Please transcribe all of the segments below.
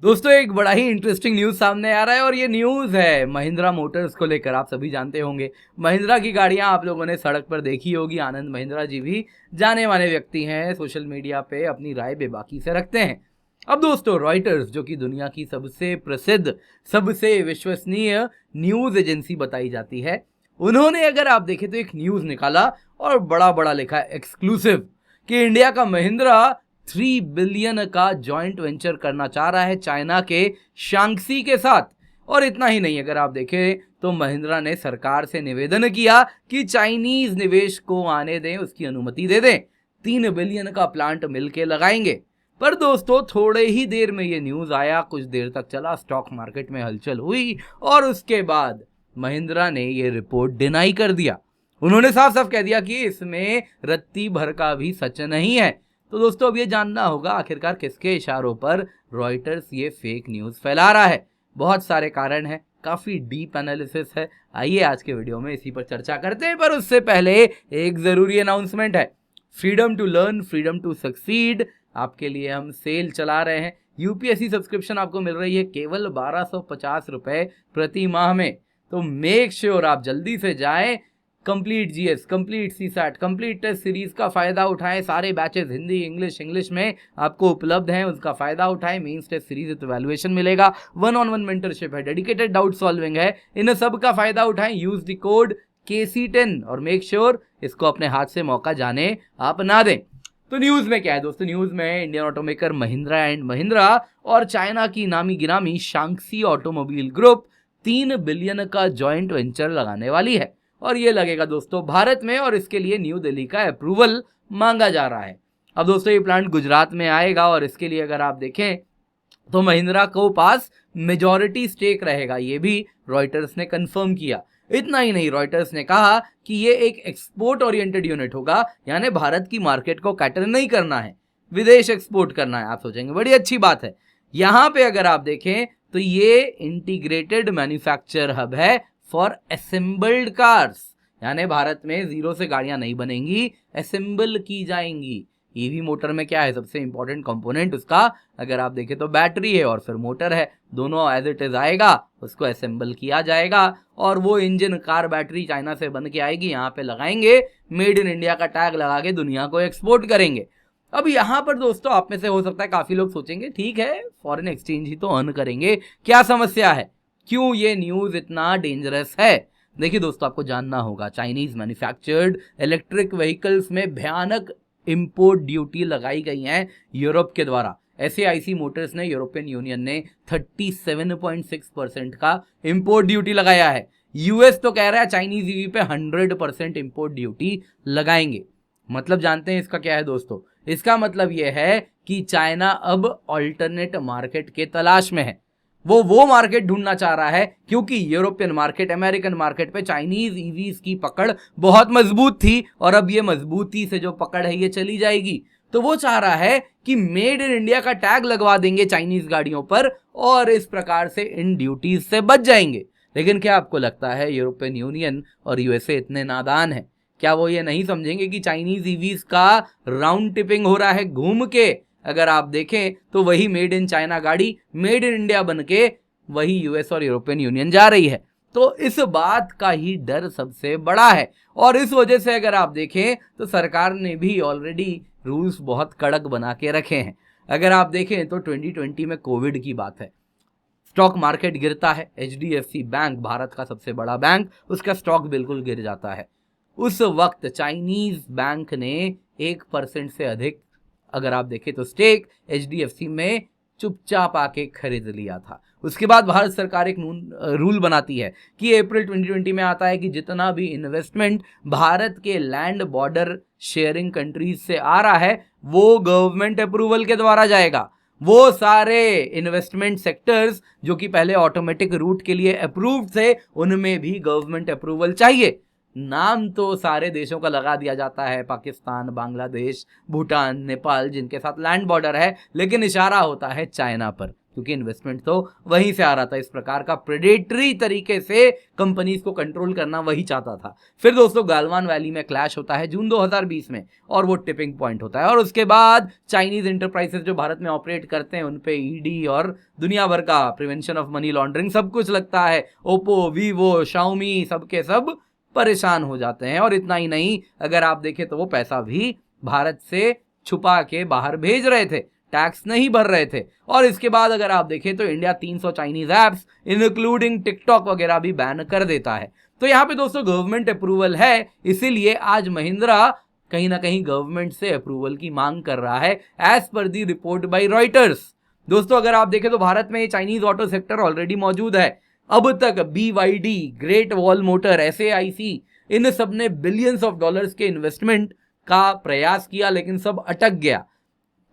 दोस्तों एक बड़ा ही इंटरेस्टिंग न्यूज़ सामने आ रहा है और ये न्यूज़ है महिंद्रा मोटर्स को लेकर। आप सभी जानते होंगे महिंद्रा की गाड़ियां आप लोगों ने सड़क पर देखी होगी। आनंद महिंद्रा जी भी जाने माने व्यक्ति हैं, सोशल मीडिया पे अपनी राय बेबाकी से रखते हैं। अब दोस्तों रॉयटर्स जो कि दुनिया की सबसे प्रसिद्ध, सबसे विश्वसनीय न्यूज़ एजेंसी बताई जाती है, उन्होंने अगर आप देखें तो एक न्यूज़ निकाला और बड़ा बड़ा लिखा है एक्सक्लूसिव कि इंडिया का महिंद्रा 3 बिलियन का जॉइंट वेंचर करना चाह रहा है चाइना के शांक्सी के साथ। और इतना ही नहीं, अगर आप देखें तो महिंद्रा ने सरकार से निवेदन किया कि चाइनीज निवेश को आने दें, उसकी अनुमति दे दें। 3 बिलियन का प्लांट मिलके लगाएंगे। पर दोस्तों थोड़े ही देर में ये न्यूज़ आया, कुछ देर तक चला, स्टॉक मार्केट में हलचल हुई और उसके बाद महिंद्रा ने ये रिपोर्ट डिनाई कर दिया। उन्होंने साफ साफ कह दिया कि इसमें रत्ती भर का भी सच नहीं है। तो दोस्तों अब ये जानना होगा आखिरकार किसके इशारों पर रॉयटर्स ये फेक न्यूज़ फैला रहा है। बहुत सारे कारण हैं, काफ़ी डीप एनालिसिस है। आइए आज के वीडियो में इसी पर चर्चा करते हैं, पर उससे पहले एक ज़रूरी अनाउंसमेंट है। Freedom to learn, freedom to succeed आपके लिए हम सेल चला रहे हैं। यूपीएससी सब्सक्रिप्शन आपको मिल रही है केवल 1250 रुपये प्रति माह में। तो मेक श्योर आप जल्दी से जाएं। Complete GS, complete CSAT, complete test series का फायदा उठाएं। सारे बैचेस हिंदी, इंग्लिश में आपको उपलब्ध हैं, उसका फायदा उठाएं। मेंस टेस्ट सीरीज इवैल्यूएशन मिलेगा, 1-on-1 मेंटरशिप है, डेडिकेटेड डाउट सॉल्विंग है। इन सब का फायदा उठाएं। यूज द कोड KC10 और मेक श्योर इसको अपने हाथ से मौका जाने आप ना दें। तो न्यूज में क्या है दोस्तों? न्यूज में Indian automaker Mahindra and Mahindra और चाइना की नामी गिरामी शांक्सी ऑटोमोबाइल ग्रुप 3 बिलियन का जॉइंट वेंचर लगाने वाली है। और ये लगेगा दोस्तों भारत में, और इसके लिए न्यू दिल्ली का अप्रूवल मांगा जा रहा है। अब दोस्तों ये प्लांट गुजरात में आएगा और इसके लिए अगर आप देखें तो महिंद्रा को पास मेजॉरिटी स्टेक रहेगा, ये भी रॉयटर्स ने कंफर्म किया। इतना ही नहीं, रॉयटर्स ने कहा कि ये एक एक्सपोर्ट ओरिएंटेड यूनिट होगा, यानी भारत की मार्केट को कैटर नहीं करना है, विदेश एक्सपोर्ट करना है। आप सोचेंगे बड़ी अच्छी बात है। यहां पे अगर आप देखें तो ये इंटीग्रेटेड मैन्युफैक्चर हब है फॉर असेंबल्ड कार्स, यानी भारत में जीरो से गाड़ियां नहीं बनेंगी, असेंबल की जाएंगी। ईवी मोटर में क्या है सबसे इंपॉर्टेंट कंपोनेंट उसका, अगर आप देखें तो बैटरी है और फिर मोटर है, दोनों एज इट इज आएगा, उसको असेंबल किया जाएगा और वो इंजन, कार, बैटरी चाइना से बन के आएगी, यहाँ पे लगाएंगे, मेड इन इंडिया का टैग लगा के दुनिया को एक्सपोर्ट करेंगे। अब यहाँ पर दोस्तों आप में से हो सकता है काफी लोग सोचेंगे ठीक है फॉरेन एक्सचेंज ही तो अर्न करेंगे, क्या समस्या है, क्यों ये न्यूज इतना डेंजरस है? देखिए दोस्तों आपको जानना होगा, चाइनीज मैन्युफैक्चर्ड इलेक्ट्रिक व्हीकल्स में भयानक इंपोर्ट ड्यूटी लगाई गई है यूरोप के द्वारा। SAIC मोटर्स ने, यूरोपियन यूनियन ने 37.6% का इंपोर्ट ड्यूटी लगाया है। यूएस तो कह रहा है चाइनीज ईवी पे 100% इंपोर्ट ड्यूटी लगाएंगे। मतलब जानते हैं इसका क्या है दोस्तों? इसका मतलब यह है कि चाइना अब ऑल्टरनेट मार्केट के तलाश में है। वो मार्केट ढूंढना चाह रहा है, क्योंकि यूरोपियन मार्केट, अमेरिकन मार्केट पे चाइनीज ईवीज की पकड़ बहुत मजबूत थी और अब ये मजबूती से जो पकड़ है ये चली जाएगी। तो वो चाह रहा है कि मेड इन इंडिया का टैग लगवा देंगे चाइनीज गाड़ियों पर और इस प्रकार से इन ड्यूटीज से बच जाएंगे। लेकिन क्या आपको लगता है यूरोपियन यूनियन और यूएसए इतने नादान है? क्या वो ये नहीं समझेंगे कि चाइनीज ईवीज का राउंड टिपिंग हो रहा है घूम के? अगर आप देखें तो वही मेड इन चाइना गाड़ी मेड इन इंडिया बन के वही यूएस और यूरोपियन यूनियन जा रही है। तो इस बात का ही डर सबसे बड़ा है और इस वजह से अगर आप देखें तो सरकार ने भी ऑलरेडी रूल्स बहुत कड़क बना के रखे हैं। अगर आप देखें तो 2020 में कोविड की बात है, स्टॉक मार्केट गिरता है, HDFC बैंक भारत का सबसे बड़ा बैंक, उसका स्टॉक बिल्कुल गिर जाता है। उस वक्त चाइनीज बैंक ने 1% से अधिक, अगर आप देखें तो स्टेक HDFC में चुपचाप आके खरीद लिया था। उसके बाद भारत सरकार एक रूल बनाती है कि अप्रैल 2020 में आता है कि जितना भी इन्वेस्टमेंट भारत के लैंड बॉर्डर शेयरिंग कंट्रीज से आ रहा है वो गवर्नमेंट अप्रूवल के द्वारा जाएगा। वो सारे इन्वेस्टमेंट सेक्टर्स जो कि पहले ऑटोमेटिक रूट के लिए अप्रूव्ड थे, उनमें भी गवर्नमेंट अप्रूवल चाहिए। नाम तो सारे देशों का लगा दिया जाता है, पाकिस्तान, बांग्लादेश, भूटान, नेपाल, जिनके साथ लैंड बॉर्डर है, लेकिन इशारा होता है चाइना पर। क्योंकि इन्वेस्टमेंट तो वहीं से आ रहा था। इस प्रकार का प्रेडेटरी तरीके से कंपनीज को कंट्रोल करना वही चाहता था। फिर दोस्तों गालवान वैली में क्लैश होता है जून 2020 में, और वो टिपिंग पॉइंट होता है, और उसके बाद चाइनीज इंटरप्राइजेस जो भारत में ऑपरेट करते हैं उन पे ईडी और दुनिया भर का प्रिवेंशन ऑफ मनी लॉन्ड्रिंग सब कुछ लगता है। ओप्पो, वीवो, शाओमी सबके सब परेशान हो जाते हैं। और इतना ही नहीं, अगर आप देखें तो वो पैसा भी भारत से छुपा के बाहर भेज रहे थे, टैक्स नहीं भर रहे थे। और इसके बाद अगर आप देखें तो India 300 Chinese apps including TikTok वगैरह भी बैन कर देता है। तो यहाँ पे दोस्तों गवर्नमेंट अप्रूवल है, इसीलिए आज महिंद्रा कहीं ना कहीं गवर्नमेंट से अप्रूवल की मांग कर रहा है, as per the report by Reuters. दोस्तों अगर आप देखें तो भारत में चाइनीज ऑटो सेक्टर ऑलरेडी मौजूद है। अब तक BYD, great wall motor, SAIC, इन सब ने बिलियंस ऑफ डॉलर्स के इन्वेस्टमेंट का प्रयास किया, लेकिन सब अटक गया।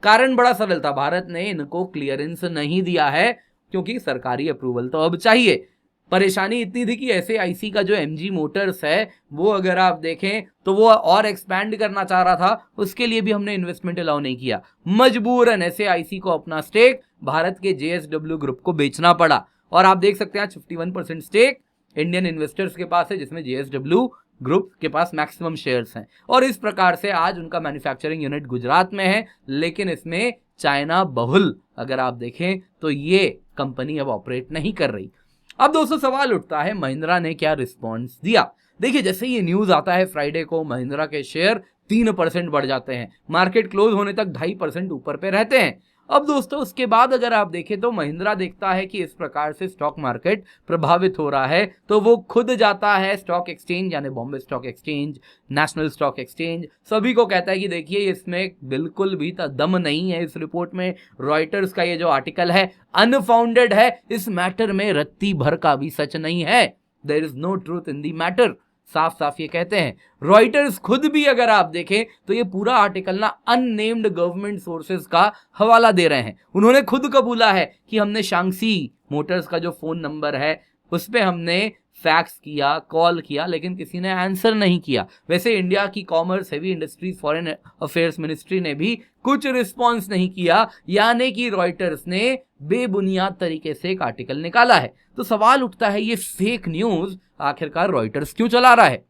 कारण बड़ा सरल था, भारत ने इनको क्लियरेंस नहीं दिया है, क्योंकि सरकारी अप्रूवल तो अब चाहिए। परेशानी इतनी थी कि SAIC का जो MG मोटर्स है वो अगर आप देखें तो वो और एक्सपैंड करना चाह रहा था, उसके लिए भी हमने इन्वेस्टमेंट अलाउ नहीं किया। मजबूरन SAIC को अपना स्टेक भारत के JSW ग्रुप को बेचना पड़ा। और आप देख सकते हैं 51% स्टेक इंडियन इन्वेस्टर्स के पास है, जिसमें JSW ग्रुप के पास मैक्सिमम शेयर्स हैं। और इस प्रकार से आज उनका मैन्युफैक्चरिंग यूनिट गुजरात में है, लेकिन इसमें चाइना बहुल अगर आप देखें तो ये कंपनी अब ऑपरेट नहीं कर रही। अब दोस्तों सवाल उठता है महिंद्रा ने क्या रिस्पॉन्स दिया। देखिए जैसे ये न्यूज आता है फ्राइडे को, महिंद्रा के शेयर 3% बढ़ जाते हैं, मार्केट क्लोज होने तक 2.5% ऊपर पे रहते हैं। अब दोस्तों उसके बाद अगर आप देखें तो महिंद्रा देखता है कि इस प्रकार से स्टॉक मार्केट प्रभावित हो रहा है, तो वो खुद जाता है स्टॉक एक्सचेंज यानी Bombay stock exchange, national stock exchange, सभी को कहता है कि देखिए इसमें बिल्कुल भी दम नहीं है, इस रिपोर्ट में रॉयटर्स का ये जो आर्टिकल है अनफाउंडेड है, इस मैटर में रत्ती भर का भी सच नहीं है, there is no truth in the matter, साफ साफ ये कहते हैं। रॉयटर्स खुद भी अगर आप देखें तो ये पूरा आर्टिकल ना अननेम्ड गवर्नमेंट सोर्सेज का हवाला दे रहे हैं। उन्होंने खुद कबूला है कि हमने शांक्सी मोटर्स का जो फोन नंबर है उस पे हमने फैक्स किया, कॉल किया, लेकिन किसी ने आंसर नहीं किया। वैसे इंडिया की commerce, heavy industries, foreign affairs ministry ने भी कुछ रिस्पॉन्स नहीं किया, यानी कि रॉयटर्स ने बेबुनियाद तरीके से एक आर्टिकल निकाला है। तो सवाल उठता है ये फेक न्यूज आखिरकार रॉयटर्स क्यों चला रहा है।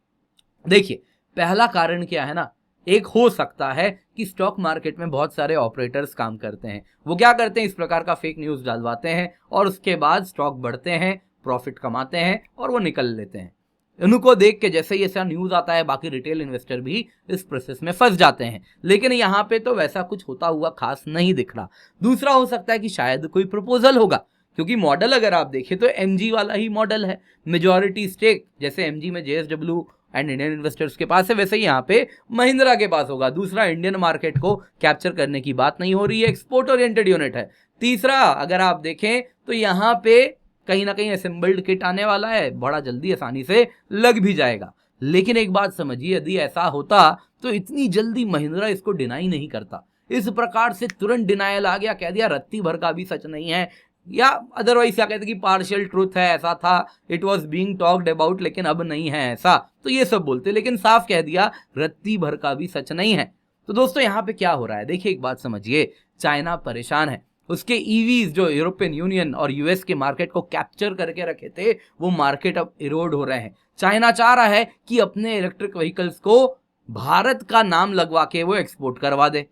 देखिए पहला कारण क्या है ना, एक हो सकता है कि स्टॉक मार्केट में बहुत सारे ऑपरेटर्स काम करते हैं, वो क्या करते हैं इस प्रकार का फेक न्यूज डालवाते हैं और उसके बाद स्टॉक बढ़ते हैं, प्रॉफिट कमाते हैं और वो निकल लेते हैं। उनको देख के जैसे ही ऐसा न्यूज आता है बाकी रिटेल इन्वेस्टर भी इस प्रोसेस में फंस जाते हैं, लेकिन यहाँ पे तो वैसा कुछ होता हुआ खास नहीं दिख रहा। दूसरा हो सकता है कि शायद कोई प्रपोजल होगा, क्योंकि मॉडल अगर आप देखें तो MG वाला ही मॉडल है, मेजॉरिटी स्टेक जैसे MG में JSW एंड इंडियन इन्वेस्टर्स के पास है, वैसे ही यहाँ पे महिंद्रा के पास होगा। दूसरा, इंडियन मार्केट को कैप्चर करने की बात नहीं हो रही है, एक्सपोर्ट ओरिएंटेड यूनिट है। तीसरा, अगर आप देखें तो यहाँ पे कहीं ना कहीं असेंबल्ड किट आने वाला है, बड़ा जल्दी आसानी से लग भी जाएगा। लेकिन एक बात समझिए, यदि ऐसा होता तो इतनी जल्दी महिंद्रा इसको डिनाई नहीं करता। इस प्रकार से तुरंत डिनायल आ गया, कह दिया रत्ती भर का भी सच नहीं है, या अदरवाइज क्या कहते कि पार्शियल ट्रूथ है, ऐसा था, it was being talked about, लेकिन अब नहीं है ऐसा, तो ये सब बोलते, लेकिन साफ कह दिया रत्ती भर का भी सच नहीं है। तो दोस्तों यहाँ पे क्या हो रहा है, देखिए एक बात समझिए, चाइना परेशान है, उसके ईवीज जो यूरोपियन यूनियन और US के मार्केट को कैप्चर करके रखे थे वो मार्केट अब इरोड हो रहे हैं। चाइना चाह रहा है कि अपने इलेक्ट्रिक व्हीकल्स को भारत का नाम लगवा के वो एक्सपोर्ट करवा दे।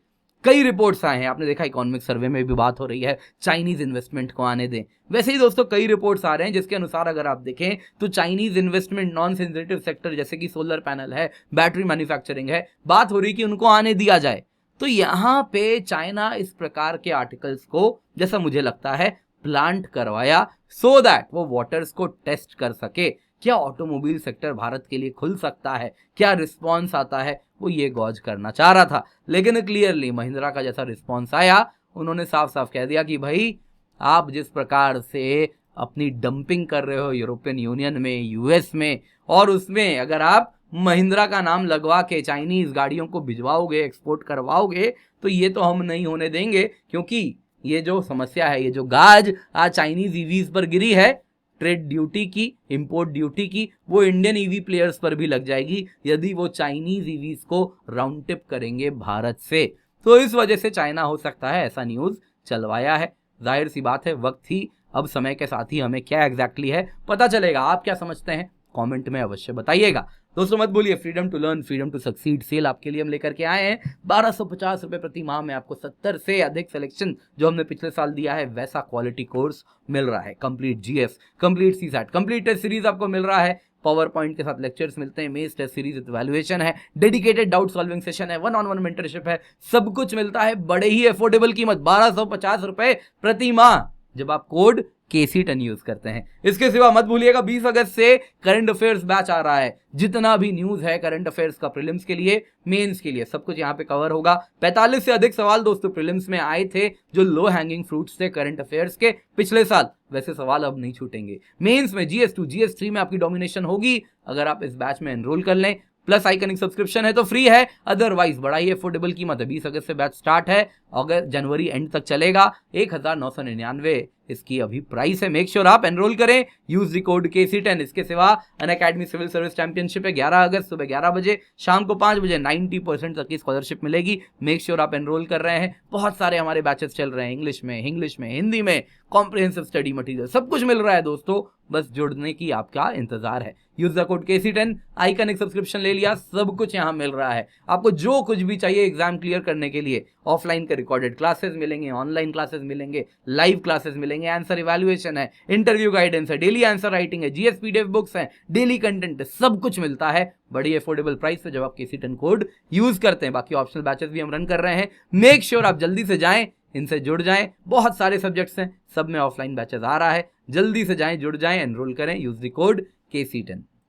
कई रिपोर्ट्स आए हैं, आपने देखा इकोनॉमिक सर्वे में भी बात हो रही है चाइनीज इन्वेस्टमेंट को आने दें। वैसे ही दोस्तों कई रिपोर्ट्स आ रहे हैं जिसके अनुसार अगर आप देखें तो Chinese investment non sensitive sector जैसे कि सोलर पैनल है, बैटरी मैन्युफैक्चरिंग है, बात हो रही कि उनको आने दिया जाए। तो यहाँ पे चाइना इस प्रकार के आर्टिकल्स को, जैसा मुझे लगता है, प्लांट करवाया सो दैट वो वोटर्स को टेस्ट कर सके, क्या ऑटोमोबाइल सेक्टर भारत के लिए खुल सकता है, क्या रिस्पॉन्स आता है, वो ये गॉज करना चाह रहा था। लेकिन क्लियरली महिंद्रा का जैसा रिस्पॉन्स आया, उन्होंने साफ साफ कह दिया कि भाई आप जिस प्रकार से अपनी डंपिंग कर रहे हो यूरोपियन यूनियन में, US में, और उसमें अगर आप महिंद्रा का नाम लगवा के चाइनीज गाड़ियों को भिजवाओगे, एक्सपोर्ट करवाओगे, तो ये तो हम नहीं होने देंगे, क्योंकि ये जो समस्या है, ये जो गाज आज चाइनीज ईवीज पर गिरी है, ट्रेड ड्यूटी की, इंपोर्ट ड्यूटी की, वो इंडियन ईवी प्लेयर्स पर भी लग जाएगी यदि वो चाइनीज ईवीज को राउंड टिप करेंगे भारत से। तो इस वजह से चाइना हो सकता है ऐसा न्यूज चलवाया है। जाहिर सी बात है वक्त ही अब समय के साथ ही हमें क्या एग्जैक्टली है पता चलेगा। आप क्या समझते हैं कमेंट में अवश्य बताइएगा। दोस्तों मत भूलिए, freedom to learn, freedom to succeed cell आपके लिए हम लेकर के आए हैं। 1250 रुपए प्रति माह में आपको 70 से अधिक सिलेक्शन जो हमने पिछले साल दिया है वैसा क्वालिटी कोर्स मिल रहा है। Complete GS, complete CSAT, complete test series आपको मिल रहा है। पावर पॉइंट के साथ लेक्चर्स मिलते हैं, मेंस टेस्ट सीरीज इवैल्यूएशन है, डेडिकेटेड डाउट सॉल्विंग सेशन है, 1-on-1 मेंटरशिप है, सब कुछ मिलता है बड़े ही अफोर्डेबल कीमत 1250 रुपए प्रति माह जब आप कोड KC10 यूज करते हैं। इसके सिवा मत भूलिएगा 20 अगस्त से करंट अफेयर्स बैच आ रहा है। जितना भी न्यूज है करंट अफेयर्स का, प्रीलिम्स के लिए, मेंस के लिए, सब कुछ यहाँ पे कवर होगा। 45 से अधिक सवाल दोस्तों प्रीलिम्स में आए थे जो लो हैंगिंग फ्रूट्स थे करंट अफेयर्स के पिछले साल, वैसे सवाल अब नहीं छूटेंगे। मेंस में GS2 GS3 में आपकी डोमिनेशन होगी अगर आप इस बैच में एनरोल कर लें। प्लस आइकनिक सब्सक्रिप्शन है तो फ्री है, अदरवाइज बड़ा ही अफोर्डेबल कीमत है। 20 अगस्त से बैच स्टार्ट है, अगर जनवरी एंड तक चलेगा। 1999 इसकी अभी प्राइस है। मेक श्योर आप एनरोल करें, यूज द कोड KC10। इसके सिवा अनअकैडमी सिविल सर्विस चैंपियनशिप है 11 अगस्त सुबह 11 बजे, शाम को 5 बजे 90% तक की स्कॉलरशिप मिलेगी। मेक श्योर आप एनरोल कर रहे हैं। बहुत सारे हमारे बैचेस चल रहे हैं, इंग्लिश में, हिंदी में, कॉम्प्रिहेंसिव स्टडी मटेरियल, सब कुछ मिल रहा है दोस्तों। बस जुड़ने की आपका इंतजार है। Use the code KC10, iconic subscription ले लिया, सब कुछ यहाँ मिल रहा है। आपको जो कुछ भी चाहिए एग्जाम क्लियर करने के लिए, ऑफलाइन के रिकॉर्डेड क्लासेस मिलेंगे, ऑनलाइन क्लासेस मिलेंगे, लाइव क्लासेस मिलेंगे, आंसर इवैल्यूएशन है, इंटरव्यू गाइडेंस है, डेली आंसर राइटिंग है, GS PDF बुक्स हैं, डेली कंटेंट है, सब कुछ मिलता है बड़ी अफोर्डेबल प्राइस पे जब आप KC10 कोड यूज करते हैं। बाकी ऑप्शनल बैचेस भी हम रन कर रहे हैं। मेक श्योर आप जल्दी से जाएं, इनसे जुड़ जाएं। बहुत सारे सब्जेक्ट्स हैं, सब में ऑफलाइन बैचेस आ रहा है। जल्दी से जाएं, जुड़ जाएं, एनरोल करें, यूज द कोड KC10।